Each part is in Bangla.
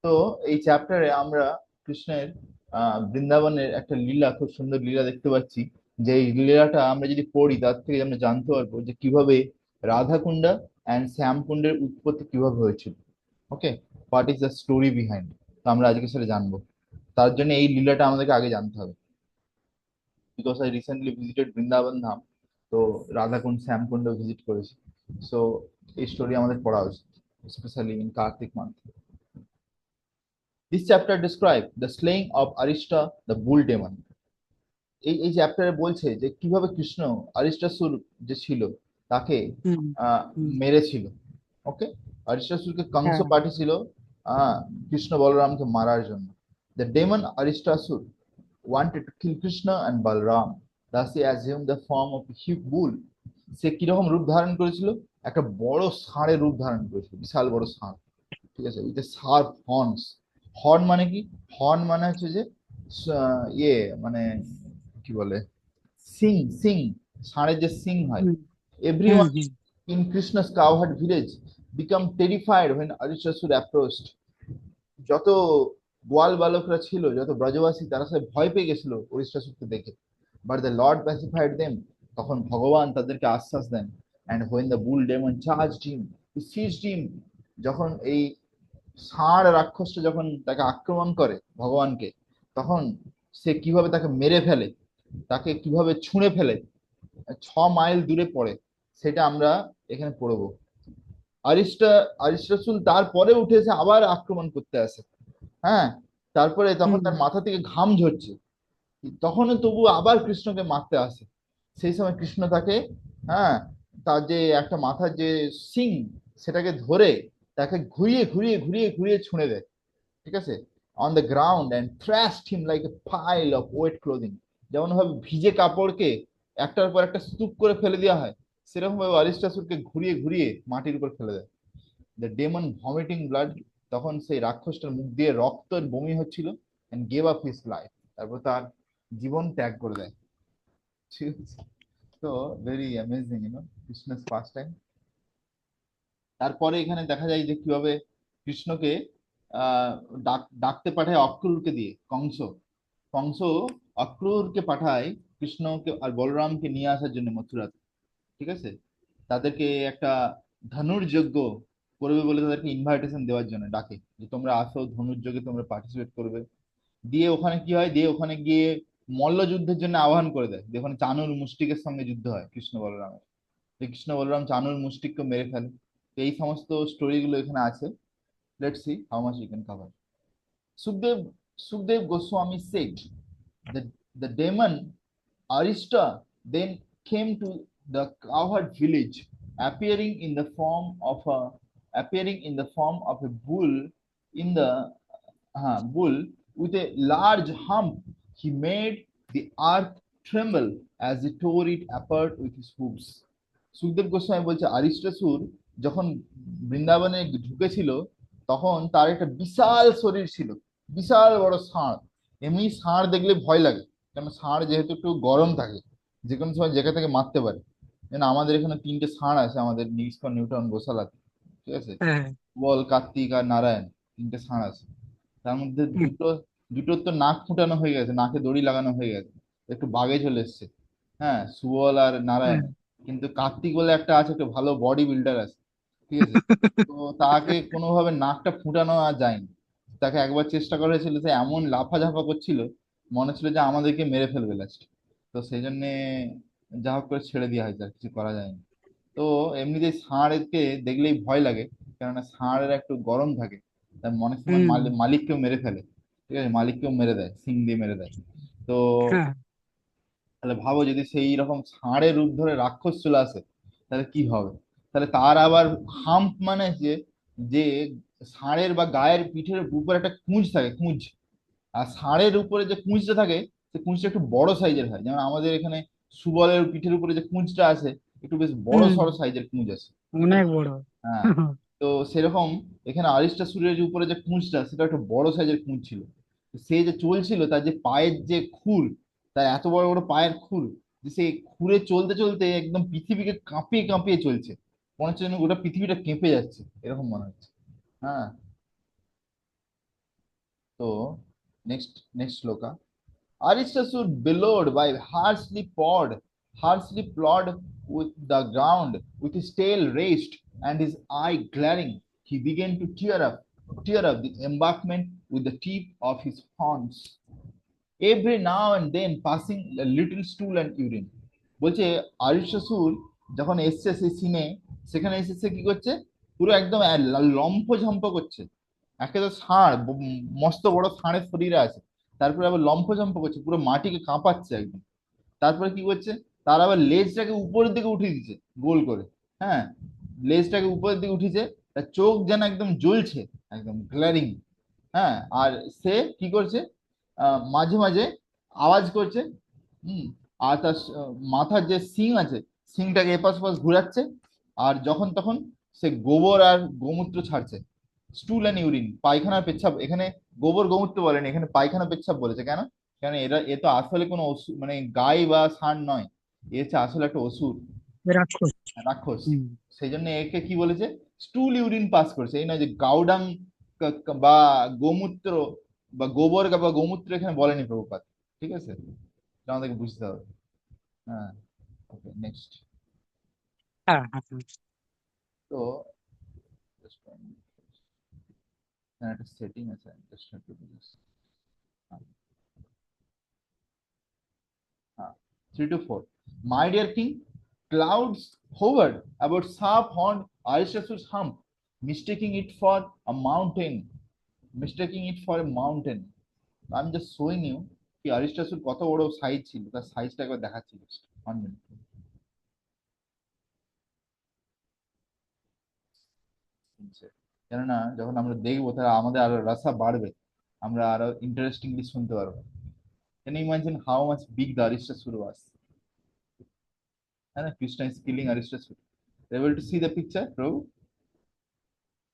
তো এই চ্যাপ্টারে আমরা কৃষ্ণের বৃন্দাবনের একটা লীলা, খুব সুন্দর লীলা দেখতে পাচ্ছি। যে এই লীলাটা আমরা যদি পড়ি তার থেকে আমরা জানতে পারবো যে কিভাবে রাধাকুণ্ডা অ্যান্ড শ্যামকুণ্ডের উৎপত্তি কিভাবে হয়েছিল। Okay, what is the story behind. তো আমরা আজকে সেটা জানবো। তার জন্য এই লীলাটা আমাদেরকে আগে জানতে হবে। Because I recently visited Vrindavan Dham, তো রাধাকুণ্ড শ্যামকুণ্ড ভিজিট করেছি। সো এই স্টোরি আমাদের পড়া উচিত, specially in Kartik month. This chapter describes the slaying of Arista, the bull demon. এই চ্যাপ্টারে বলছে যে কিভাবে কৃষ্ণ অরিষ্টাসুর যে ছিল তাকে হুম আহ হুম মেরেছিল। ওকে, অরিষ্টাসুরকে কংস হ্যাঁ পাঠিয়েছিল কৃষ্ণ বলরামকে মারার জন্য। The demon Aristasur wanted to kill Krishna and Balram. Thus he assumed the form of a huge bull. সে কিরকম রূপ ধারণ করেছিল? একটা বড় ষাঁড়ের রূপ ধারণ করেছিল, বিশাল বড় ষাঁড়। ঠিক আছে, উইথ শার্প হর্নস। হর্ন মানে কি? হর্ন মানে হচ্ছে যে ইয়ে, মানে কি বলে, সিং সিং, ষাঁড়ের যে সিং হয়। Hmm hmm everyone hmm in Krishna's cowherd village become terrified when Aristasur approached. যত গোয়াল বালকরা ছিল, যত ব্রজবাসী, তারা সব ভয় পেয়ে গেছিল অরিষ্টাসুরকে দেখে। But the Lord pacified them. তখন ভগবান তাদেরকে আশ্বাস দেন। And when the bull demon charged him, he seized him. যখন এই ষাঁড় রাক্ষসটা যখন তাকে আক্রমণ করে ভগবানকে, তখন সে কিভাবে তাকে মেরে ফেলে, তাকে কিভাবে ছুঁড়ে ফেলে, 6 মাইল দূরে পড়ে, সেটা আমরা এখানে পড়বো। আরিস্টা আরিস্টাসুল তারপরে উঠে এসে আবার আক্রমণ করতে আসে। হ্যাঁ, তারপরে তখন হুম তার মাথা থেকে ঘাম ঝরছে, তখনও তবু আবার কৃষ্ণকে মারতে আসে। সেই সময় কৃষ্ণ তাকে, হ্যাঁ, তার যে একটা মাথার যে সিং, সেটাকে ধরে তাকে ঘুরিয়ে ঘুরিয়ে ঘুরিয়ে ঘুরিয়ে ছুঁড়ে দেয়। ঠিক আছে, on the ground and thrust him like a pile of wet clothing. যেমন ভাবে ভিজে কাপড়কে একটার পর একটা স্তূপ করে ফেলে দেওয়া হয়, সেরকম ভাবে অরিষ্টাসুরকে ঘুরিয়ে ঘুরিয়ে মাটির উপর ফেলে দেয়। দ্য ডেমন ভমিটিং ব্লাড, তখন সেই রাক্ষসটার মুখ দিয়ে রক্ত বমি হচ্ছিল। And gave up his life, তারপর তার জীবন ত্যাগ করে দেয়। ঠিক আছে, তো very amazing Krishna's past time. তারপরে এখানে দেখা যায় যে কিভাবে কৃষ্ণকে আহ ডাকতে পাঠায় অক্রুরকে দিয়ে কংস। কংস অক্রুরকে পাঠায় কৃষ্ণকে আর বলরামকে নিয়ে আসার জন্য মথুরাতে। ঠিক আছে, তাদেরকে একটা ধনুর্যজ্ঞ করবে বলে তাদেরকে ইনভাইটেশন দেওয়ার জন্য ডাকে, যে তোমরা আসো ধনুর্যজ্ঞে, তোমরা পার্টিসিপেট করবে। দিয়ে ওখানে কি হয়, দিয়ে ওখানে গিয়ে মল্লযুদ্ধের জন্য আহ্বান করে দেয়, যে ওখানে চানুর মুষ্টিকের সঙ্গে যুদ্ধ হয় কৃষ্ণ বলরামের। কৃষ্ণ বলরাম চানুর মুষ্টিককে মেরে ফেলে। তো এই সমস্ত স্টোরি গুলো এখানে আছে। Let's see how much you can cover. Sukhdev Sukhdev Goswami said that the demon Arista then came to the cowherd village, appearing in the form of a bull in the bull with a large hump. He made the earth tremble as he tore it apart with his hooves. Sukhdev Goswami বলছে আরিষ্টাসুর যখন বৃন্দাবনে ঢুকেছিল, তখন তার একটা বিশাল শরীর ছিল, বিশাল বড় ষাঁড়। এমনি ষাঁড় দেখলে ভয় লাগে, কারণ ষাঁড় যেহেতু একটু গরম থাকে, যে কোনো সময় যেখান থেকে মারতে পারে। যেন আমাদের এখানে 3টে ষাঁড় আছে আমাদের নিউস্কন নিউটন গোসালাতে। ঠিক আছে, হ্যাঁ বল, কার্তিক আর নারায়ণ, 3টে ষাঁড় আছে। তার মধ্যে হুম দুটোর তো নাক ফুটানো হয়ে গেছে, নাকে দড়ি লাগানো হয়ে গেছে, একটু বাগে চলে এসছে। হ্যাঁ, সুবল আর নারায়ণ। হ্যাঁ কিন্তু কার্তিক বলে একটা আছে, একটু ভালো বডি বিল্ডার আছে। ঠিক আছে, তো তাকে কোনোভাবে নাকটা ফুটানো আর যায়নি। তাকে একবার চেষ্টা করা হয়েছিল, সে এমন লাফাঝাফা করছিল, মনে হচ্ছিল যে আমাদেরকে মেরে ফেলবে লাস্ট। তো সেই জন্যে যা হোক করে ছেড়ে দেওয়া হয়েছে, আর কিছু করা যায়নি। তো এমনিতে ষাঁড়কে দেখলেই ভয় লাগে, কেননা ষাঁড়ের একটু গরম থাকে, তার মনে সময় হুম মালিককেও মেরে ফেলে। ঠিক আছে, মালিককেও মেরে দেয়, সিং দিয়ে মেরে দেয়। তো হ্যাঁ তাহলে ভাবো যদি সেই রকম ষাঁড়ের রূপ ধরে রাক্ষস চলে আসে, তাহলে কি হবে। তাহলে তার আবার হাম্প মানে যে, যে ষাঁড়ের বা গায়ের পিঠের উপর একটা কুঁজ থাকে, কুঁজ। আর ষাঁড়ের উপরে যে কুঁজটা থাকে, সে কুঁজটা একটু বড় সাইজের হয়। যেমন আমাদের এখানে সুবলের পিঠের উপরে যে কুঁজটা আছে, একটু বেশ বড় হুম সড়ো সাইজের কুঁজ আছে। ঠিক অনেক আছে, বড় হ্যাঁ। তো সেরকম এখানে অরিষ্টাসুরের উপরে যে কুঁজটা, সেটা একটা বড় সাইজের কুঁজ ছিল। তো সে যে চলছিল, তার যে পায়ের যে খুর, তার এত বড় বড় পায়ের খুর, যে সে খুঁড়ে চলতে চলতে একদম পৃথিবীকে কাঁপিয়ে কাঁপিয়ে চলছে। মনে হচ্ছে যেন গোটা পৃথিবীটা কেঁপে যাচ্ছে, এরকম মনে হচ্ছে। হ্যাঁ, তো next শ্লোকা Aristasura bellowed by harshly pawed with the ground, with his tail raised and his eye glaring. He began to tear up the embankment with the tip of his horns, every now and then passing a little stool and urine. বলছে আরিষ্টাসুর যখন এসছে সেই সিনে, সেখানে এসেছে কি করছে, পুরো একদম লম্ফঝম্প করছে, একে তো ষাঁড়, মস্ত বড় ষাঁড়ের শরীরে আছে, তারপরে আবার লম্ফঝম্প করছে, পুরো মাটিকে কাঁপাচ্ছে একদম। তারপরে কি করছে, তার আবার লেজটাকে উপরের দিকে উঠিয়ে দিচ্ছে গোল করে। হ্যাঁ, লেজটাকে উপরের দিকে উঠিয়েছে, তার চোখ যেন একদম জ্বলছে, একদম গ্ল্যারিং। হ্যাঁ, আর সে কি করছে, মাঝে মাঝে আওয়াজ করছে। হুম। আর তার মাথার যে শিং আছে, শিংটাকে এপাশ ওপাশ ঘুরাচ্ছে, আর যখন তখন সে গোবর আর গোমূত্র ছাড়ছে। স্টুল অ্যান্ড ইউরিন, পায়খানা পেচ্ছাপ, এখানে গোবর গোমূত্র বলেনি, এখানে পায়খানা পেচ্ছাপ বলেছে। কেন? কারণ এ তো আসলে কোনো মানে গাই বা ষাঁড় নয়, এ হচ্ছে আসলে একটা অসুর, রাক্ষস। রাক্ষস। হুম। সেই জন্য একে কি বলেছে, স্টুল ইউরিন পাস করছে, এই নয় যে গাউডাং বা গোমূত্র বা গোবর বা গোমূত্র এখানে বলেনি প্রভুপাত। ঠিক আছে, এটা আমাদেরকে বুঝতে হবে। হ্যাঁ, ওকে, নেক্সট। হ্যাঁ, হ্যাঁ, হ্যাঁ। তো just one minute. হ্যাঁ, একটা সেটিং আছে, just have to do this. হ্যাঁ, 3 to 4. My dear king, clouds hovered about sharp-horned Aristasura's hump, mistaking it for a mountain. Mistaking it for a mountain. I'm just showing you কি অরিস্টাসুর কত বড় সাইজ ছিল, তার সাইজটা একবার দেখাচ্ছি। One minute. কেননা যখন আমরা দেখবো তাহলে আমাদের আরো রাসা বাড়বে, আমরা আরো ইন্টারেস্টিংলি শুনতে পারবো। Can you imagine how much big the Aristasura was? And Krishna is killing Aristasura. Able to see the picture, Prabhu?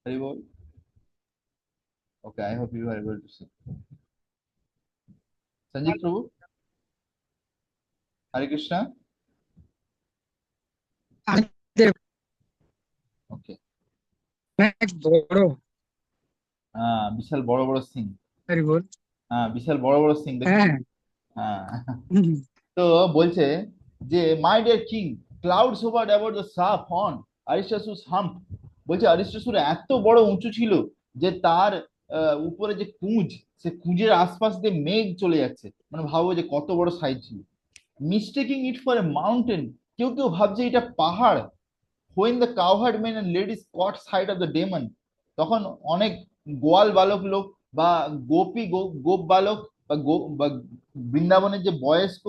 Hari bol. Okay, I hope you are able to see. Sanjit Prabhu, Hare Krishna. আমাদের Okay. অনেক বড়। বিশাল বড় বড় সিং। হরি বল। বিশাল বড় বড় সিং দেখেছি। হ্যাঁ। হ্যাঁ। হুম। তো বলছে যে my dear king, clouds hovered about the sharp horn Arishta's hump. বলছে অ্যারিস্টাসুর এত বড় উঁচু ছিল যে তার উপরে যে কুঁজ, সে কুঁজের আশপাশ দিয়ে মেঘ চলে যাচ্ছে, মানে ভাবো যে কত বড় সাইজ ছিল। মিস্টেকিং ইট ফর এ মাউন্টেন, কেউ কেউ ভাবছে এটা পাহাড়। when the cowherd men and ladies caught sight of the demon, তখন অনেক গোয়াল বালক লোক বা গোপ বালক বা বৃন্দাবনের যে বয়স্ক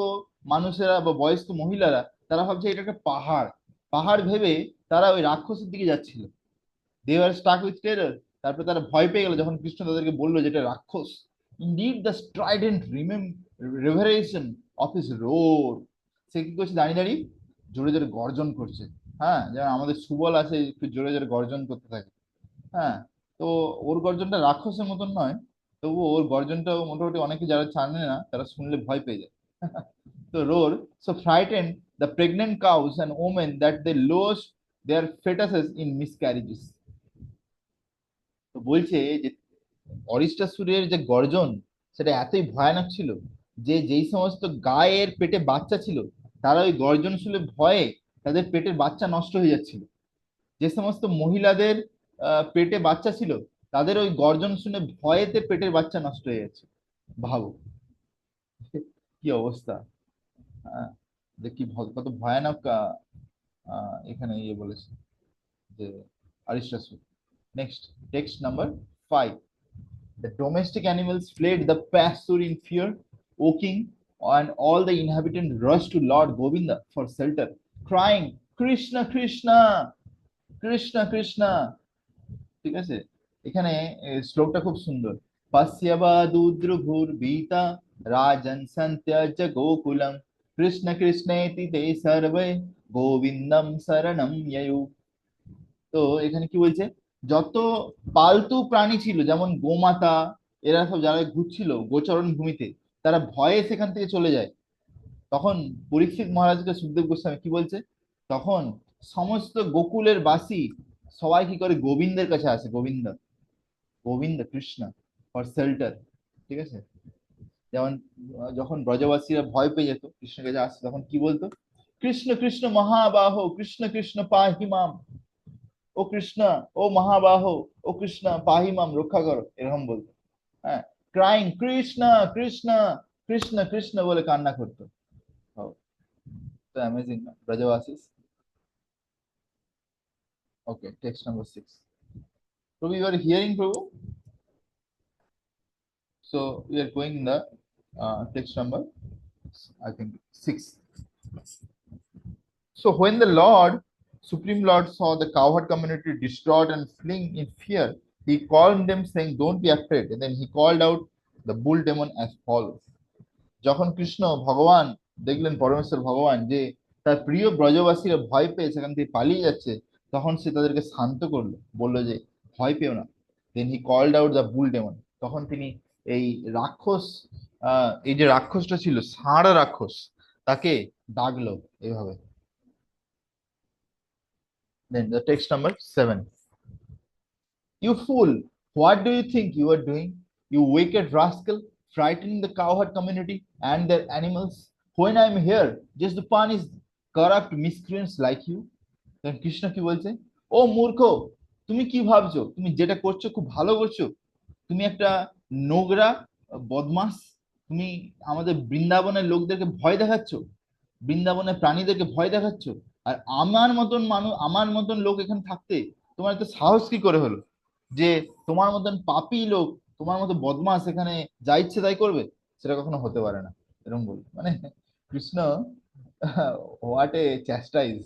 মানুষেরা বা বয়স্ক মহিলারা, তারা ভাবছে এটা একটা পাহাড়। পাহাড় ভেবে তারা ওই রাক্ষসের দিকে যাচ্ছিল। দে আর স্টাক উইথ টেরর। তারপরে তারা ভয় পেয়ে গেল যখন কৃষ্ণ তাদেরকে বললো যে এটা রাক্ষস। Indeed the strident reverberation of his roar, সে কি করছে, দাঁড়িয়ে দাঁড়িয়ে জোরে জোরে গর্জন করছে। হ্যাঁ, যেমন আমাদের সুবল আছে একটু জোরে জোরে গর্জন করতে থাকে। হ্যাঁ, তো ওর গর্জনটা রাক্ষসের মতন নয়, তবু ওর গর্জনটা মোটামুটি অনেকে যারা জানে না তারা শুনলে ভয় পেয়ে যায়। তো রোর so frightened the pregnant cows and women that they lost their fetuses in miscarriages. তো বলছে যে অরিষ্টাসুরের যে গর্জন, সেটা এতই ভয়ানক ছিল যে যেই সমস্ত গায়ের পেটে বাচ্চা ছিল, তারা ওই গর্জন শুনে ভয়ে তাদের পেটের বাচ্চা নষ্ট হয়ে যাচ্ছিল। যে সমস্ত মহিলাদের পেটে বাচ্চা ছিল, তাদের ওই গর্জন শুনে ভয়েতে পেটের বাচ্চা নষ্ট হয়ে যাচ্ছে। ভাবো কি অবস্থা। আহ, যে কি কত ভয়ানক এখানে ইয়ে বলেছে যে Arishtasura. Next, text number 5. The domestic animals fled the pasture in fear, O king, and all the inhabitants rushed to Lord Govinda for shelter, crying, Krishna, Krishna, Krishna, Krishna. ঠিক আছে, এখানে শ্লোকটা খুব সুন্দর। পাস্যাবা দুদ্রভুর্বিতা রাজন সন্ত্যজ গোকুলম, কৃষ্ণ কৃষ্ণেতি তে সর্বে গোবিন্দম শরণম ইয়ু। তো এখানে কি বলছে, যত পালতু প্রাণী ছিল যেমন গোমাতা, এরা সব যারা ঘুরছিল গোচরণ ভূমিতে, তারা ভয়ে সেখান থেকে চলে যায়। তখন পরীক্ষিত মহারাজকে সুখদেব গোস্বামী কি বলছে, তখন সমস্ত গোকুলের বাসী সবাই কি করে গোবিন্দের কাছে আসে, গোবিন্দ, গোবিন্দ কৃষ্ণ ফর শেল্টার। ঠিক আছে? যেমন যখন ব্রজবাসীরা ভয় পেয়ে যেত কৃষ্ণের কাছে আসতো, তখন কি বলতো? কৃষ্ণ কৃষ্ণ মহাবাহ, কৃষ্ণ কৃষ্ণ পাহিমাম, ও কৃষ্ণ, ও মহাবাহ, ও কৃষ্ণ পাহিমাম, রক্ষা করো, এরকম বলতো। হ্যাঁ, ক্রাইং কৃষ্ণ কৃষ্ণ কৃষ্ণ কৃষ্ণ বলে কান্না করতো। তো অ্যামেজিং না ব্রজবাসী? ওকে, text number 6. Prabhu, you are hearing, Prabhu? So we are going in the text number, I think, 6. So when the Lord, Supreme Lord, saw the cowherd community distraught and fleeing in fear, he called them, saying, "Don't be afraid." And then he called out the bull demon as follows. যখন কৃষ্ণ ভগবান দেখলেন, পরমেশ্বর ভগবান, যে তার প্রিয় ব্রজবাসীরা ভয় পেয়ে সেখান থেকে পালিয়ে যাচ্ছে, তখন সে তাদেরকে শান্ত করলো, বললো যে ভয় পেও না। Then he called out the bull demon. তখন তিনি এই রাক্ষস, এই যে রাক্ষসটা ছিল ষাঁড় রাক্ষস, তাকে ডাকলো এইভাবে। Then the text number 7. You fool, what do you think you are doing? You wicked rascal, frightening the cowherd community and their animals. When I am here, just to punish corrupt miscreants like you. Then Krishna কি বলছে? ও মূর্খ, তুমি কি ভাবছো তুমি যেটা করছো খুব ভালো করছো? তুমি একটা নোংরা বদমাস, তুমি আমাদের বৃন্দাবনের লোকদেরকে ভয় দেখাচ্ছ, বৃন্দাবনের প্রাণীদেরকে ভয় দেখাচ্ছ। আর আমার মতন মানুষ, আমার মতন লোক এখানে থাকতে তোমার এত সাহস কি করে হলো যে তোমার মতন পাপী লোক, তোমার মতো বদমাস এখানে যা ইচ্ছে তাই করবে? সেটা কখনো হতে পারে না, এরকম বলি। মানে Krishna, what a chastise!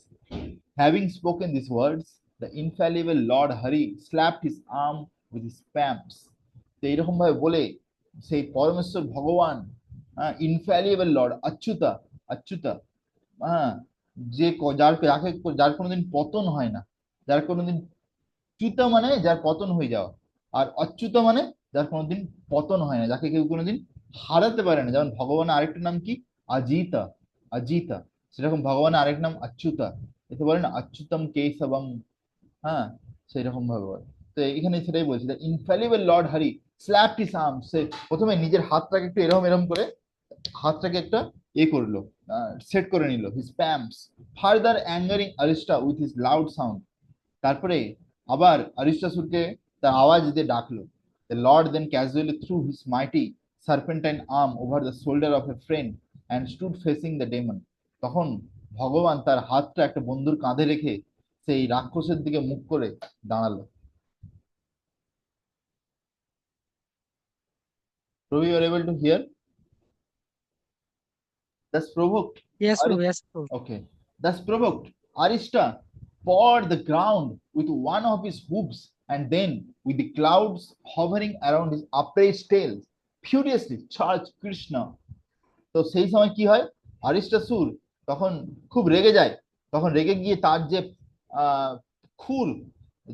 Having spoken these words, the infallible Lord Hari slapped his arm with his palms. তো এইরকম ভাবে বলে সেই পরমেশ্বর ভগবান, ইনফ্যালিয়েবল লর্ড, অচ্যুতা, অচ্যুতা, হ্যাঁ, যে যার যাকে যার কোনোদিন পতন হয় না, যার কোনোদিন, চ্যুত মানে যার পতন হয়ে যাওয়া, আর অচ্যুত মানে যার কোনোদিন পতন হয় না, যাকে কেউ কোনোদিন হারাতে পারে না। যেমন ভগবানের আরেকটা নাম কি? অজিতা, অজিতা। সেরকম ভগবানের আরেক নাম অচ্যুতা। এতে বলে না অচ্যুতম কেশবম, হ্যাঁ, সেই রকম ভাবে বলে। তো এখানে সেটাই বলছি, the infallible Lord Hari slapped his arm. সে প্রথমে নিজের হাতটাকে একটু এরকম এরকম করে, হাতটাকে একটা করলো, সেট করে নিল, his palms, further angering Arishta with his loud sound. তারপরে আবার অরিস্টাসুরকে তার আওয়াজ দিয়ে ডাকলো। The Lord then casually threw his mighty serpentine arm over the shoulder of a friend and stood facing the demon. তখন ভগবান তার হাতটা একটা বন্ধুর কাঁধে রেখে সেই রাক্ষসের দিকে মুখ করে দাঁড়ালো। Prabhu, you are able to hear? Thus provoked, Yes, Prabhu. Yes, Prabhu. okay, thus provoked, Arista pawed the ground with one of his hooves, and then, with the clouds hovering around his upraised tail, furiously charged Krishna. তো সেই সময় কি হয়? অরিস্টাসুর তখন খুব রেগে যায়। তখন রেগে গিয়ে তার যে আহ খুর,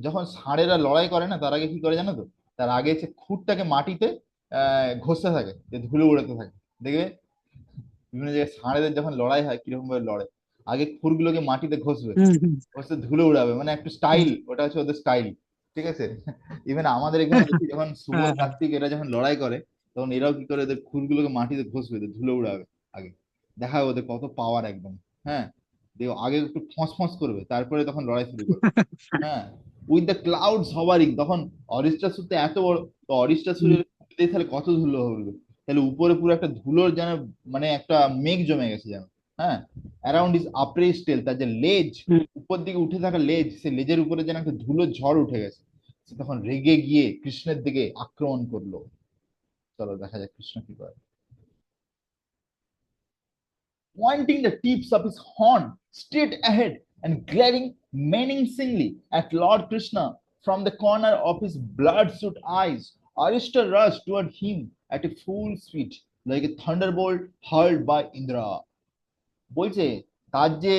যখন ষাঁড়েরা লড়াই করে না তার আগে কি করে জানো তো? তার আগে সে খুরটাকে মাটিতে ঘষতে থাকে, যে ধুলো উড়াতে থাকে। দেখবে বিভিন্ন জায়গায় ষাঁড়েদের যখন লড়াই হয় কিরকম ভাবে লড়ে, আগে খুরগুলোকে মাটিতে ঘষবে, হুম, ঘষে ধুলো উড়াবে, মানে একটা হুম, স্টাইল, ওটা হচ্ছে ওদের স্টাইল। ঠিক আছে? ইভেন আমাদের এখানে দেখি যখন সুবোধ হ্যাঁ, হ্যাঁ। কার্তিক এরা যখন লড়াই করে, তখন এরাও কি করে, এদের খুরগুলোকে মাটিতে ঘষবে, এদের ধুলো উড়াবে আগে, দেখাবে ওদের কত পাওয়ার একদম। হ্যাঁ, দেখো আগে একটু ফস ফস করবে, তারপরে তখন লড়াই শুরু করবে। হ্যাঁ, উইথ দ্য ক্লাউডস হভারিং, তখন অরিস্টাসুর তো এত বড়, তো হুম, অরিস্টাসুরের তাহলে কত ধুলো হবে, তাহলে উপরে পুরো একটা ধুলোর যেন, মানে একটা মেঘ জমে গেছে যেন। হ্যাঁ, অ্যারাউন্ড ইজ আপরেজ টেল, তার যে লেজ, হুম। উপর দিকে উঠে থাকা লেজ, সে লেজের উপরে যেন একটা ধুলোর ঝড় উঠে গেছে। সে তখন রেগে গিয়ে কৃষ্ণের দিকে আক্রমণ করলো। চলো দেখা যাক কৃষ্ণ কি করে। Pointing the tips of his horn straight ahead and glaring menacingly at Lord Krishna from the corner of his bloodshot eyes, Arista rushed toward him at a full speed, like a thunderbolt hurled by Indra. বলছে তার যে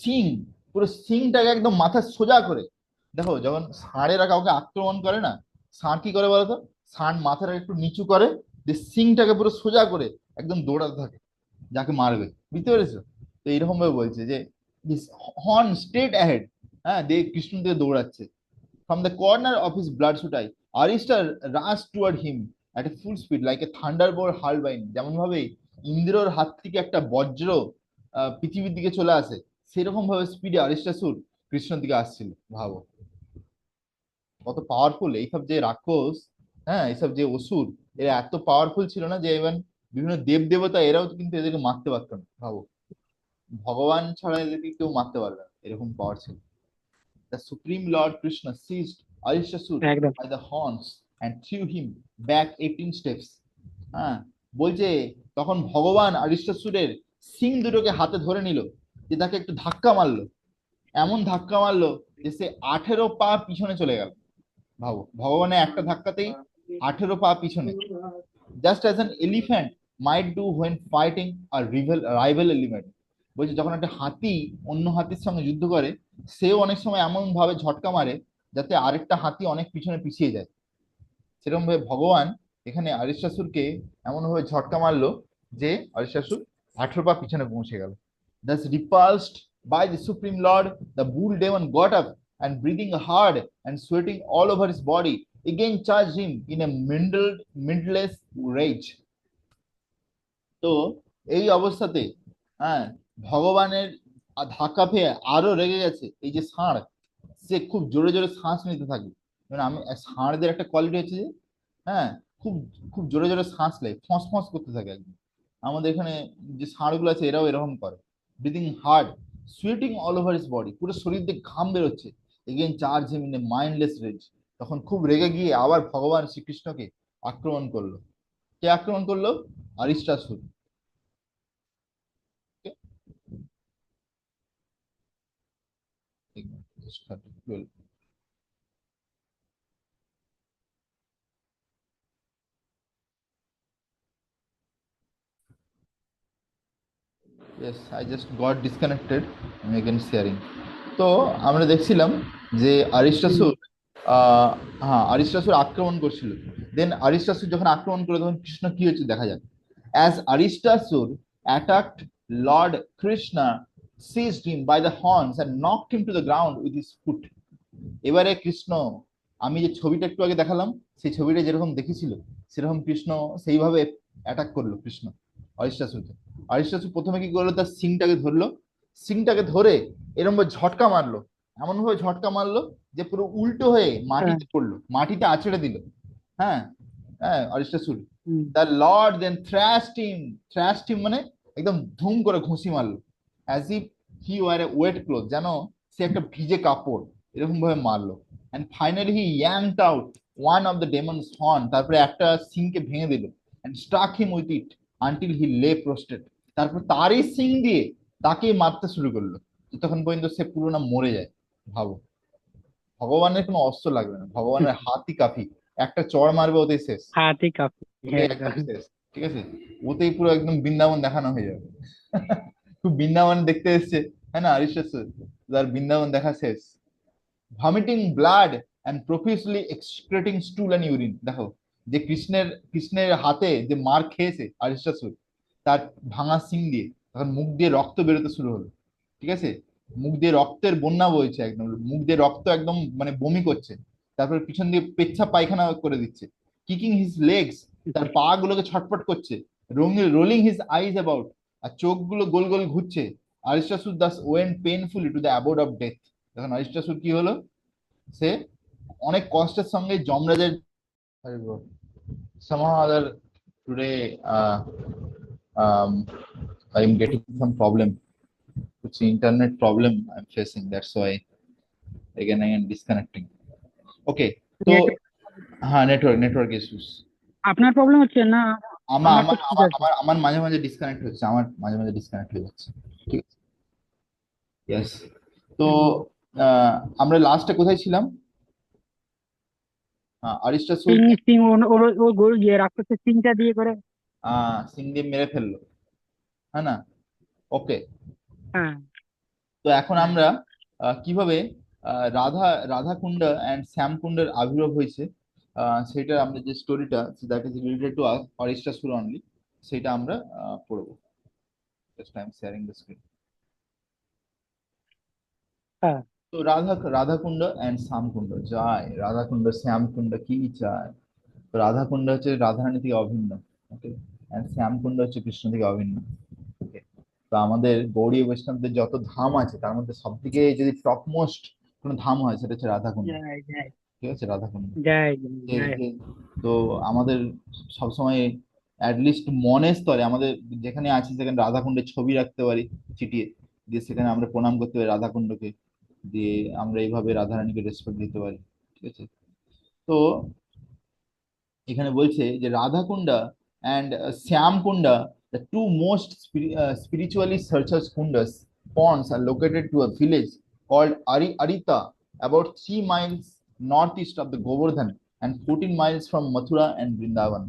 সিং, পুরো সিংটাকে একদম মাথা সোজা করে, দেখো যখন ষাঁড়েরা কাউকে আক্রমণ করে না, ষাঁড় কি করে বলতো? ষাঁড় মাথাটা একটু নিচু করে, যে সিংটাকে পুরো সোজা করে একদম দৌড়াতে থাকে যাকে মারবে। বুঝতে পেরেছো? তো এইরকম ভাবে বলছে যে হর্ন স্ট্রেট অ্যাহেড, হ্যাঁ, দিয়ে কৃষ্ণ দিয়ে দৌড়াচ্ছে। From the corner of his bloodshot eye, Arista rushed toward him at a full speed like a thunderbolt hurled by him। যেমন ভাবে ইন্দ্রর হাত থেকে একটা বজ্র পৃথিবীর দিকে চলে আসে, সেরকম ভাবে স্পিডে অরিষ্টাসুর কৃষ্ণর দিকে আসছিল। ভাবো কত পাওয়ারফুল এইসব যে রাক্ষস, হ্যাঁ এইসব যে অসুর, এরা এত পাওয়ারফুল ছিল না যে ইভেন বিভিন্ন দেব দেবতা এরাও কিন্তু এদেরকে মারতে পারতো না। ভাবো ভগবান ছাড়া এদেরকে কেউ মারতে পারবে না, এরকম পাওয়ার ছিল। The Supreme Lord Krishna seized Aristasura একদম। by the horns and threw him back 18 steps। হ্যাঁ, বলছে তখন ভগবান অরিষ্টাসুরের সিং দুটোকে হাতে ধরে নিল, যে তাকে একটু ধাক্কা মারলো, এমন ধাক্কা মারলো যে সে 18 পা পিছনে চলে গেল। ভাবো ভগবানের একটা ধাক্কাতেই 18 পা পিছনে। Just as an elephant might do when fighting a rival elephant. বলছে যখন একটা হাতি অন্য হাতির সঙ্গে যুদ্ধ করে, সেও অনেক সময় এমন ভাবে ঝটকা মারে যাতে আরেকটা হাতি অনেক পিছনে পিছিয়ে যায়। সেরকম ভাবে ভগবান এখানে অরিষ্টাসুরকে এমন ভাবে ঝটকা মারলো যে অরিষ্টাসুর 18 পা পিছনে পৌঁছে গেল। Thus repulsed by the Supreme Lord, the bull demon got up and breathing hard and sweating all over his body, again charged him in a mindless rage। তো এই অবস্থাতে, হ্যাঁ, ভগবানের ধাক্কা পেয়ে আরো রেগে গেছে এই যে ষাঁড়, সে খুব জোরে জোরে শ্বাস নিতে থাকে। মানে আমি ষাঁড়দের একটা কোয়ালিটি হচ্ছে যে, হ্যাঁ, খুব খুব জোরে জোরে শ্বাস নেয়, ফস ফস করতে থাকে একদম। আমাদের এখানে যে ষাঁড়গুলো আছে এরাও এরকম করে, breathing hard, sweating all over his body, পুরো শরীর দিয়ে ঘাম বেরোচ্ছে। Again charge him in a mindless rage. তখন খুব রেগে গিয়ে আবার ভগবান শ্রীকৃষ্ণকে আক্রমণ করলো। কে আক্রমণ করলো? অরিষ্টাসুর। Yes, I just got disconnected. I'm again sharing. তো আমরা দেখছিলাম যে হুম। অরিষ্টাসুর, হ্যাঁ অরিষ্টাসুর আক্রমণ করছিল। দেন অরিষ্টাসুর যখন আক্রমণ করে তখন কৃষ্ণ কি হচ্ছে দেখা যাক। As Aristasur attacked, Lord Krishna seized him by the horns and knocked him to the ground with his foot। এবারে কৃষ্ণ, আমি যে ছবিটা একটু আগে দেখালাম, সেই ছবিটা যেরকম দেখেছিল সেরকম কৃষ্ণ সেইভাবে অ্যাটাক করলো কৃষ্ণ অরিষ্টাসুরকে। অরিষ্টাসুর প্রথমে কি করলো, তার সিংটাকে ধরলো, সিংটাকে ধরে এরকম ভাবে ঝটকা মারলো, এমন ভাবে ঝটকা মারলো যে পুরো উল্টো হয়ে হ্যাঁ। মাটিতে পড়লো, মাটিতে আছড়ে দিল। হ্যাঁ, হ্যাঁ অরিষ্টাসুর। হুম। The Lord then thrust him মানে একদম ধুম করে ঘুষি মারলো, as if he were a wet cloth, যেন সে একটা ভিজে কাপড়, এরকম ভাবে মারলো। And finally he yanked out one of the demons horn, তারপরে একটা সিংকে ভেঙে দিল, and struck him with it until he lay prostrate. তারপর তারই সিং দিয়ে তাকে মারতে শুরু করলো তখন পর্যন্ত সে পুরো না মরে যায়। ভাবো ভগবানের কোনো অস্ত্র লাগবে না, ভগবানের হাতই কাফি, একটা চড় মারবে ওতেই শেষ, হাতি কাঁপে। ওতেই একদম। একদম শেষ। ঠিক আছে, ওতেই পুরো একদম বৃন্দাবন দেখানো হয়ে যাবে। খুব বৃন্দাবন দেখতে এসছে, হ্যাঁ না অরিষ্টাসুর, তার বৃন্দাবন দেখা শেষ। Vomiting blood and profusely excreting stool and urine. দেখো যে কৃষ্ণের হাতে যে মার খেয়েছে অরিষ্টাসুর, তার ভাঙা সিং দিয়ে তখন মুখ দিয়ে রক্ত বেরোতে শুরু হলো। ঠিক আছে, মুখ দিয়ে রক্তের বন্যা বইছে, একদম মুখ দিয়ে রক্ত একদম মানে বমি করছে। তারপর পিছন দিয়ে পেচ্ছাপ পায়খানা করে দিচ্ছে। কিকিং হিজ লেগস, তার পা গুলোকে ছটফট করছে। রোলিং হিজ আইজ অ্যাবাউট, আর চোখগুলো গোল গোল ঘুরছে। Arishtasura thus went painfully to the abode of death. তখন অরিষ্টাসুর কি হলো, সে অনেক কষ্টের সঙ্গে যমরাজের, somehow other today I'm getting some problem. It's internet problem I'm facing, that's why again I am disconnecting. Okay, তো নেট- হ্যাঁ নেটওয়ার্ক ইস্যুস। আপনার প্রবলেম হচ্ছে না? আমার আমার তো আমার ঠিক আমার আছে। আমার আমার মাঝে মাঝে ডিসকানেক্ট হচ্ছে, আমার মাঝে মাঝে ডিসকানেক্ট হয়ে যাচ্ছে। ঠিক আছে, ইয়েস। তো হুম। আহ, আমরা লাস্টে কোথায় ছিলাম? অরিষ্টাসুর সিং সিং ওর ওর ইয়ে রাক্ষসের সিংটা দিয়ে করে। সিং দিয়ে মেরে ফেললো, হ্যাঁ না? ওকে, হ্যাঁ। তো এখন আমরা কিভাবে রাধা কুণ্ড অ্যান্ড শ্যাম কুণ্ডের আবির্ভাব হয়েছে, সেটা আমরা যে স্টোরিটা that is related to Arishtasura only, সেটা আমরা পড়বো। Just I am sharing the screen. হ্যাঁ। তো রাধা কুণ্ড অ্যান্ড শ্যাম কুণ্ড, যায় রাধা কুণ্ড শ্যাম কুণ্ড কি চায়। তো রাধা কুণ্ড হচ্ছে রাধারানী থেকে অভিন্ন। ওকে। এন্ড শ্যাম কুণ্ড হচ্ছে কৃষ্ণ থেকে অভিন্ন। ওকে। তো আমাদের গৌড়ীয় বৈষ্ণবদের যত ধাম আছে তার মধ্যে সব থেকে যদি টপ মোস্ট কোনো ধাম হয় সেটা হচ্ছে রাধা কুণ্ড। জয় জয় ঠিক আছে, রাধা কুণ্ড। জয় জয় জয়। তো আমাদের সবসময় লিস্ট মনের স্তরে আমাদের যেখানে আছি সেখানে রাধাকুণ্ডের ছবি রাখতে পারি চিটিয়ে, দিয়ে সেখানে আমরা প্রণাম করতে পারি রাধাকুণ্ডকে, দিয়ে আমরা এইভাবে রাধারানীকে রেসপেক্ট দিতে পারি। ঠিক আছে। তো এখানে বলছে যে রাধাকুণ্ডা and শ্যামকুণ্ডা, the two most spiritually searchers kundas ponds are located to a village called Arita, about 3 miles northeast of the Govardhan and 14 miles from Mathura and Vrindavan.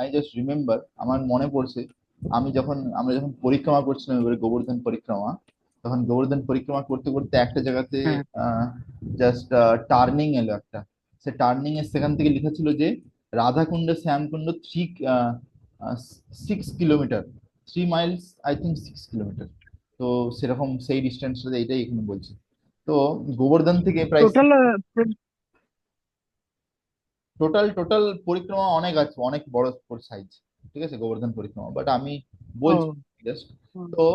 I just remember, আমার মনে পড়ছে, আমরা যখন পরিক্রমা করছিলাম এবারে গোবর্ধন পরিক্রমা, তখন গোবর্ধন পরিক্রমা করতে করতে একটা জায়গাতে হ্যাঁ, জাস্ট টার্নিং এলো একটা। সে টার্নিং এর সেখান থেকে লেখা ছিল যে Radhakund Shyamkund 6 kilometre, 3 Miles, I think 6 kilometre. তো সেরকম সেই ডিস্টেন্সটা এটাই এখানে বলছে। তো গোবর্ধন থেকে প্রায় টোটাল টোটাল টোটাল পরিক্রমা অনেক আছে, অনেক বড় সাইজ। ঠিক আছে গোবর্ধন পরিক্রমা, বাট আমি বলছি ও জাস্ট। ও, তো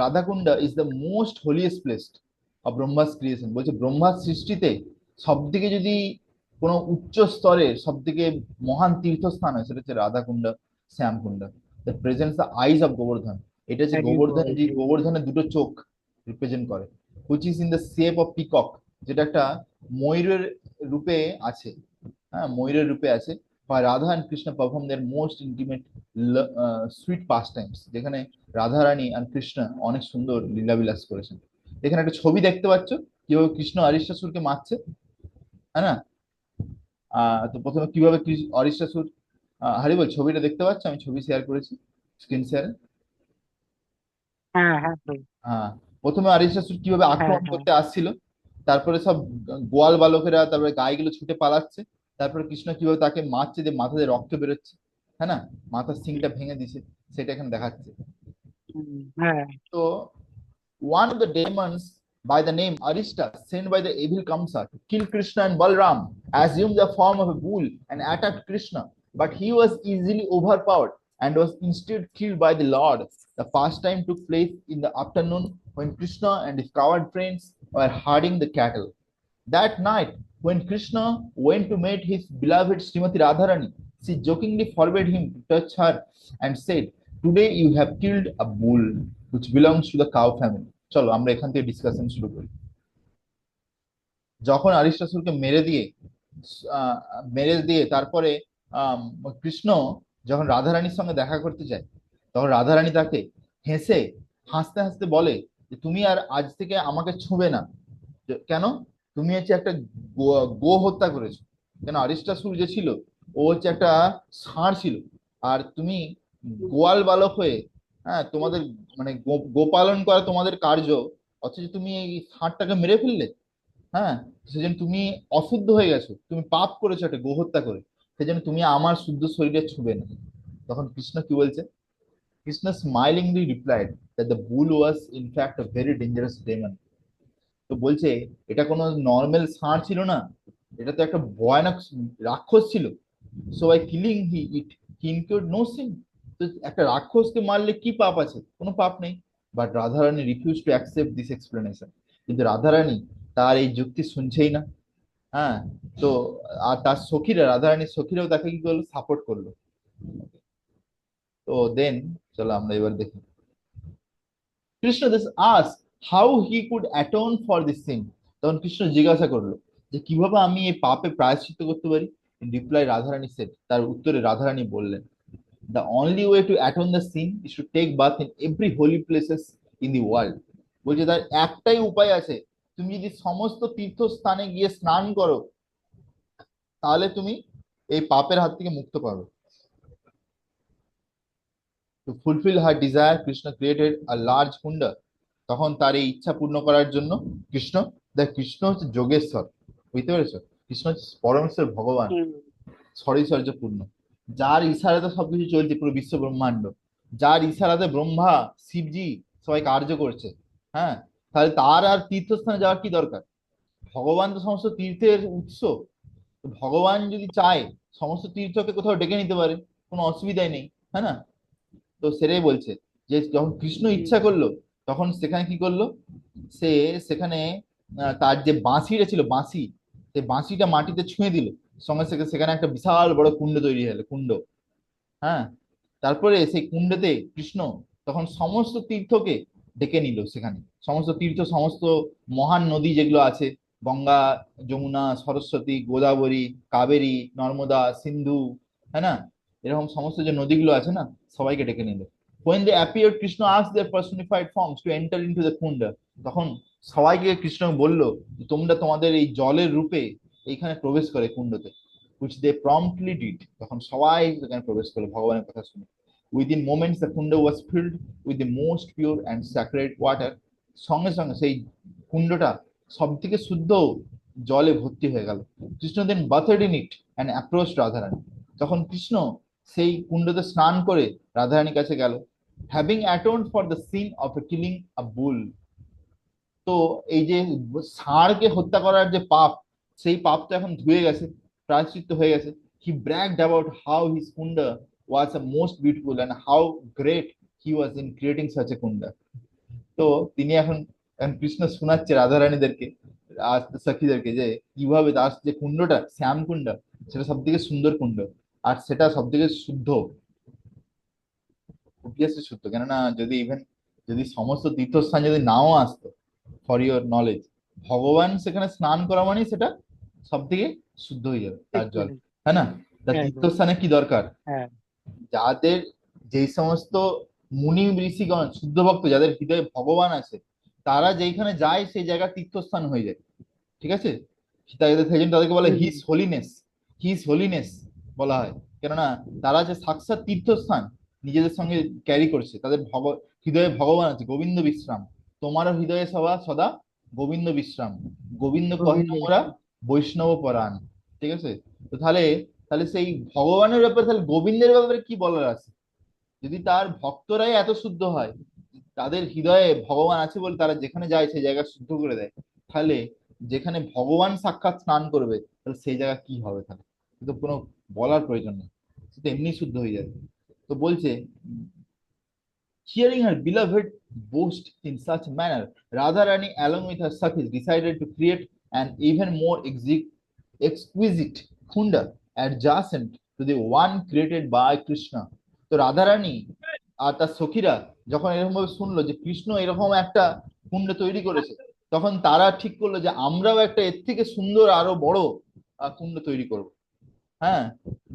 Radhakunda is the most holiest place of Brahma's creation. বলছে ব্রহ্মার সৃষ্টিতে সব থেকে যদি কোনো উচ্চ স্তরের সব থেকে মহান তীর্থস্থান হয় সেটা হচ্ছে Radhakunda Shyamkunda. The presents the eyes of Govardhan. এটা হচ্ছে হ্যারি গোবর্ধন, বল যে হ্যারি বল। গোবর্ধনের দুটো চোখ রিপ্রেজেন্ট করে, which is in the shape of peacock, যেটা একটা ময়ূরের রূপে আছে। হ্যাঁ, ময়ূরের রূপে আছে। হয় Radha and Krishna perform their most intimate sweet pastimes, যেখানে রাধা রানী আর কৃষ্ণ অনেক সুন্দর লীলাবিলাস করেছেন। এখানে একটা ছবি দেখতে পাচ্ছ কিভাবে কৃষ্ণ অরিষ্টাসুরকে মারছে, হ্যাঁ না? তো প্রথমে কিভাবে অরিষ্টাসুর, হারি বল ছবিটা দেখতে পাচ্ছ, আমি ছবি শেয়ার করেছি স্ক্রিন শেয়ারে। হ্যাঁ হ্যাঁ তো, হ্যাঁ, প্রথমে অরিষ্টাসুর কিভাবে হ্যাঁ আক্রমণ হ্যাঁ। করতে আসছিল, তারপরে সব গোয়াল বালকেরা তারপরে গাইগুলো ছুটে পালাচ্ছে, তারপরে কৃষ্ণ কিভাবে তাকে মারছে যে মাথা দিয়ে রক্ত বেরোচ্ছে, হ্যাঁ না, মাথার সিংটা ভেঙে দিছে, সেটা এখানে দেখাচ্ছে। হ্যাঁ So one of the demons by the name Arista, sent by the evil Kamsa to kill Krishna and Balram, assumed the form of a bull and attacked Krishna, but he was easily overpowered and was instead killed by the Lord. The pastime took place in the afternoon when Krishna and his coward friends were herding the cattle. That night, when Krishna went to meet his beloved Srimati Radharani, she jokingly forbade him to touch her and said, "Today you have killed a bull which belongs to the cow family." চলো আমরা এখান থেকে ডিসকাশন শুরু করি। যখন অরিষ্টাসুরকে আহ, মেরে দিয়ে তারপরে আম, কৃষ্ণ যখন রাধারানীর সঙ্গে দেখা করতে যায়, তখন রাধারানী তাকে হেসে হাসতে হাসতে বলে যে তুমি আর আজ থেকে আমাকে ছুঁবে না। কেন? তুমি হচ্ছে একটা গো হত্যা করেছো। কেন, অরিষ্টাসুর যে ছিল ও হচ্ছে একটা ষাঁড় ছিল, আর তুমি গোয়াল বালক হয়ে, হ্যাঁ তোমাদের মানে গোপালন করা তোমাদের কার্য, অথচ তুমি এই ষাঁড়টাকে মেরে ফেললে। হ্যাঁ, সেজন্য তুমি অশুদ্ধ হয়ে গেছো, তুমি পাপ করেছো একটা গোহত্যা করে, সেজন্য তুমি আমার শুদ্ধ শরীরে ছুবে না। তখন কৃষ্ণ কি বলছে? Krishna smilingly replied that the bull was in fact a very dangerous demon. তো বলছে এটা কোনো নর্মাল ষাঁড় ছিল না, এটা তো একটা ভয়ানক রাক্ষস ছিল। So by killing he incurred no sin. তো একটা রাক্ষসকে মারলে কি পাপ আছে? কোনো পাপ নেই। But Radharani refuse to accept this explanation. কিন্তু রাধারানী তার এই যুক্তি শুনছেই না। হ্যাঁ। তো আর তার সখীরা, রাধারানীর সখীরাও তাকে কি করলো, সাপোর্ট করলো। তো দেন চলো আমরা এবার দেখি। Krishna this ask how he could atone for this sin. তখন কৃষ্ণ জিজ্ঞাসা করলো যে কিভাবে আমি এই পাপে প্রায়শ্চিত্ত করতে পারি। ইন রিপ্লাই রাধারানী সেড, তার উত্তরে রাধারানী বললেন, the only way to atone the sin is to take bath in every holy places in the world. বলছে তার একটাই উপায় আছে, তুমি যদি সমস্ত তীর্থস্থানে গিয়ে স্নান করো তাহলে তুমি এই পাপের হাত থেকে মুক্ত পাবে। To fulfil her desire Krishna created a large kund. তখন তার এই ইচ্ছা পূর্ণ করার জন্য কৃষ্ণ, কৃষ্ণ হচ্ছে যোগেশ্বর, বুঝতে পেরেছো? কৃষ্ণ হচ্ছে পরমেশ্বর ভগবান, হুম, শ্বরিচর্যপূর্ণ, যার ইশারাতে সবকিছু চলছে, পুরো বিশ্ব ব্রহ্মাণ্ড, যার ইশারাতে ব্রহ্মা শিবজি সবাই কার্য করছে। হ্যাঁ, তাহলে তার আর তীর্থস্থানে যাওয়ার কি দরকার? ভগবান তো সমস্ত তীর্থের উৎস। তো ভগবান যদি চায় সমস্ত তীর্থকে কোথাও ডেকে নিতে পারে, কোনো অসুবিধাই নেই, হ্যাঁ না? তো সেটাই বলছে যে যখন কৃষ্ণ হুম, ইচ্ছা করলো, তখন সেখানে কি করলো, সে সেখানে তার যে বাঁশিটা ছিল, বাঁশি, সেই বাঁশিটা মাটিতে ছুঁয়ে দিল, সঙ্গে সঙ্গে সেখানে একটা বিশাল বড় কুণ্ড তৈরি হলো, কুণ্ড। হ্যাঁ, তারপরে সেই কুণ্ডতে কৃষ্ণ তখন সমস্ত তীর্থকে ডেকে নিল সেখানে, সমস্ত তীর্থ, সমস্ত মহান নদী যেগুলো আছে, গঙ্গা, যমুনা, সরস্বতী, গোদাবরী, কাবেরী, নর্মদা, সিন্ধু, হ্যাঁ না, এরকম সমস্ত যে নদীগুলো আছে না, সবাইকে ডেকে নিল। when they appeared, Krishna asked their personified forms to enter into the kunda. তখন সবাইকে কৃষ্ণ বলল যে তোমরা তোমাদের এই জলের রূপে এইখানে প্রবেশ করে কুণ্ডতে, which they promptly did. তখন সবাই সেখানে প্রবেশ করলো ভগবানের কথা শুনে। Within moments the kunda was filled with the most pure and sacred water. সঙ্গে সঙ্গে সেই কুণ্ডটা সব থেকে শুদ্ধ জলে ভর্তি হয়ে গেল। কৃষ্ণ দেন bathed in it and approached Radharani. তখন কৃষ্ণ সেই কুণ্ডতে স্নান করে রাধারানীর কাছে গেল, having atoned for the sin of killing a bull. তো এই যে ষাঁড়কে হত্যা করার যে পাপ, সেই পাপ তো এখন ধুয়ে গেছে, প্রায়শ্চিত্ত হয়ে গেছে। He bragged about how his kunda was a most beautiful and how great he was in creating such a kunda. তো তিনি এখন এখন কৃষ্ণ শোনাচ্ছে রাধারানীদেরকে আর সখীদেরকে যে কিভাবে তার যে কুণ্ডটা, শ্যাম কুণ্ড, সেটা সব থেকে সুন্দর কুণ্ড, আর সেটা সব থেকে শুদ্ধ, অবভিয়াসলি শুদ্ধ। কেননা যদি ইভেন যদি সমস্ত তীর্থস্থান যদি নাও আসতো, ফর ইউর নলেজ, ভগবান সেখানে স্নান করা মানে সেটা সব থেকে শুদ্ধ হয়ে যাবে ঠিক তার জল, বলেছেন। হ্যাঁ না? তার একদম। তীর্থস্থানে কি দরকার, হ্যাঁ। যাদের যেই সমস্ত মুনি ঋষিগণ শুদ্ধ ভক্ত, যাদের হৃদয়ে ভগবান আছে, তারা যেখানে যায় সেই জায়গা তীর্থস্থান হয়ে যায়, ঠিক আছে? সেই জন্য তাদেরকে বলে হুম, হিজ হোলিনেস, হিজ হোলিনেস বলা হয়। কেননা তারা যে সাক্ষাৎ তীর্থস্থান নিজেদের সঙ্গে ক্যারি করছে, তাদের হৃদয়ে ভগবান আছে, গোবিন্দ বিশ্রাম, তোমারও হৃদয়ে সবা সদা গোবিন্দ বিশ্রাম, গোবিন্দ কহে গোবিন্দ তোমরা বিষ্ণু। বৈষ্ণব পরাণ, ঠিক আছে? তো তাহলে তাহলে সেই ভগবানের ব্যাপারে তাহলে গোবিন্দের ব্যাপারে কি বলার আছে? যদি তার ভক্তরাই এত শুদ্ধ হয়, তাদের হৃদয়ে ভগবান আছে বলে তারা যেখানে যায় সেই জায়গা শুদ্ধ করে দেয়, তাহলে যেখানে ভগবান সাক্ষাৎ স্নান করবে, তাহলে সেই জায়গা কি হবে? তাহলে তো কোনো বলার প্রয়োজন নেই, সে তো এমনি শুদ্ধ হয়ে যাবে। তো বলছে, hearing her beloved boast in such manner, Radharani, along with her Sakhis, decided to create an even more exquisite kunda adjacent to the one created by Krishna. তো রাধারানী আর তার সখীরা যখন এরকম ভাবে শুনলো যে কৃষ্ণ এরকম একটা কুণ্ড তৈরি করেছে, তখন তারা ঠিক করলো যে আমরাও একটা এর থেকে সুন্দর আরো বড় কুণ্ড তৈরি করব। হ্যাঁ,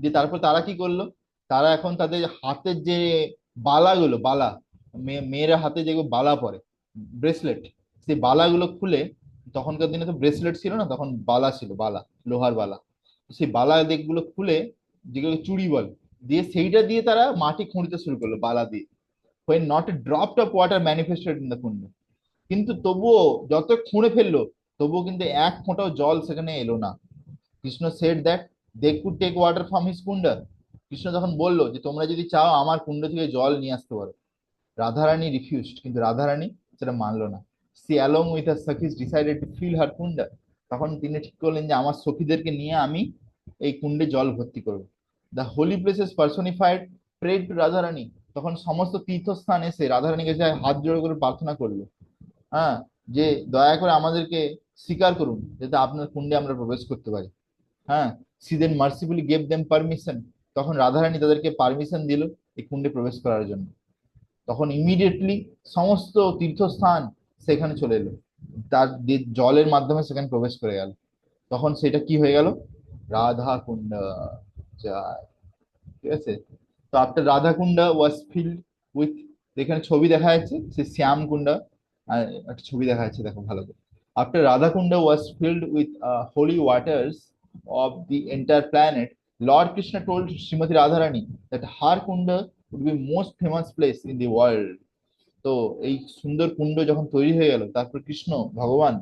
দিয়ে তারপর তারা কি করলো, তারা এখন তাদের হাতের যে বালাগুলো, বালা, মেয়েরা হাতে যেগুলো বালা পরে, ব্রেসলেট, সেই বালাগুলো খুলে, তখনকার দিনে তো ব্রেসলেট ছিল না, তখন বালা ছিল, বালা, লোহার বালা, সেই বালা দিকগুলো খুলে, যেগুলো চুড়ি বলে, দিয়ে সেইটা দিয়ে তারা মাটি খুঁড়তে শুরু করলো বালা দিয়ে। when not a drop of water manifested in the কুণ্ড, কিন্তু তবুও যত খুঁড়ে ফেললো, তবুও কিন্তু এক ফোঁটাও জল সেখানে এলো না। Krishna said that they could take water from his kunda. Krishna যখন বললো যে তোমরা যদি চাও আমার কুণ্ড থেকে জল নিয়ে আসতে পারো, রাধারানী রিফিউজড, কিন্তু রাধারানী সেটা মানলো না। She along with her sakhis decided to fill her kunda. তখন তিনি ঠিক করলেন যে আমার সখীদেরকে নিয়ে আমি এই কুণ্ডে জল ভর্তি করবো। The holy places personified prayed to Radharani. তখন সমস্ত তীর্থস্থান এসে রাধারানীকে যায় হাত জোড় করে প্রার্থনা করলো, হ্যাঁ, যে দয়া করে আমাদেরকে স্বীকার করুন যাতে আপনার কুণ্ডে আমরা প্রবেশ করতে পারি। হ্যাঁ, সি দেন মার্সিফুলি গেভ দেম পারমিশন। তখন রাধারানী তাদেরকে পারমিশন দিল এই কুণ্ডে প্রবেশ করার জন্য। তখন ইমিডিয়েটলি সমস্ত তীর্থস্থান সেখানে চলে এলো, তার জলের মাধ্যমে সেখানে প্রবেশ করে গেল। তখন সেটা কি হয়ে গেল, রাধা কুণ্ড। যায়, ঠিক আছে? তো after Radha Kunda was filled with, এখানে ছবি দেখা যাচ্ছে সে শ্যাম কুন্ডা, আর একটা ছবি দেখা যাচ্ছে, দেখো ভালো করে। After Radha Kunda was filled with holy waters of the entire planet, Lord Krishna told Srimati Radharani that her kunda would be most famous place in the world. তো এই সুন্দর কুণ্ড যখন তৈরি হয়ে গেল, তারপর কৃষ্ণ ভগবান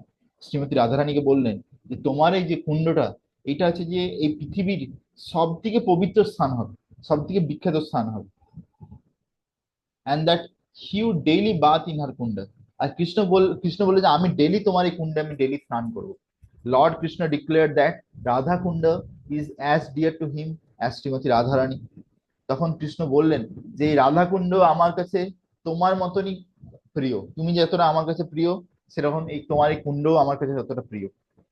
শ্রীমতী রাধারানীকে বললেন যে তোমার এই যে কুণ্ডটা, এটা হচ্ছে যে এই পৃথিবীর সব থেকে পবিত্র স্থান হবে, সব থেকে বিখ্যাত স্থান হবে, and that he would daily bath in her kund. আর কৃষ্ণ বলে যে আমি ডেইলি তোমার এই কুণ্ডে আমি ডেইলি স্নান করবো। Lord Krishna declare that Radha Kund is as dear to him as Shrimati Radharani. তখন কৃষ্ণ বললেন যে এই রাধাকুণ্ড আমার কাছে তোমার মতনই প্রিয়, তুমি যতটা আমার কাছে প্রিয় সেরকম এই তোমার এই কুণ্ড আমার কাছে ততটা প্রিয়।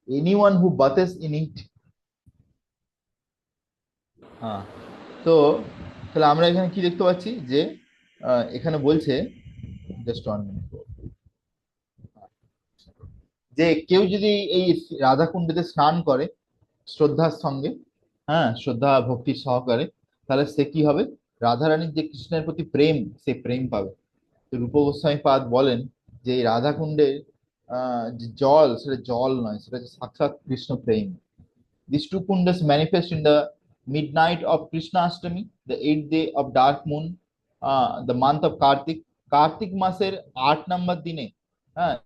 Anyone who bathes in it. হ্যাঁ। তো তাহলে আমরা এখানে কি দেখতে পাচ্ছি যে এখানে বলছে, জাস্ট 1 মিনিট, যে কেউ যদি এই রাধাকুণ্ডতে স্নান করে শ্রদ্ধার সঙ্গে, হ্যাঁ, শ্রদ্ধা ভক্তির সহকারে, তাহলে সে কি হবে, রাধারানীর যে কৃষ্ণের প্রতি প্রেম, সে প্রেম পাবে। তো রূপ গোস্বামী পাদ বলেন যে এই রাধাকুণ্ডের যে জল, সেটা জল নয়, সেটা হচ্ছে সাক্ষাৎ কৃষ্ণ প্রেম। These two kundas manifest in the midnight of Krishna Ashtami, the 8th day of dark moon, the month of Kartik. Kartik মাসের 8 নম্বর দিনে, হ্যাঁ,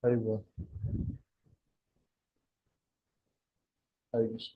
হরি বল, হরে কৃষ্ণ।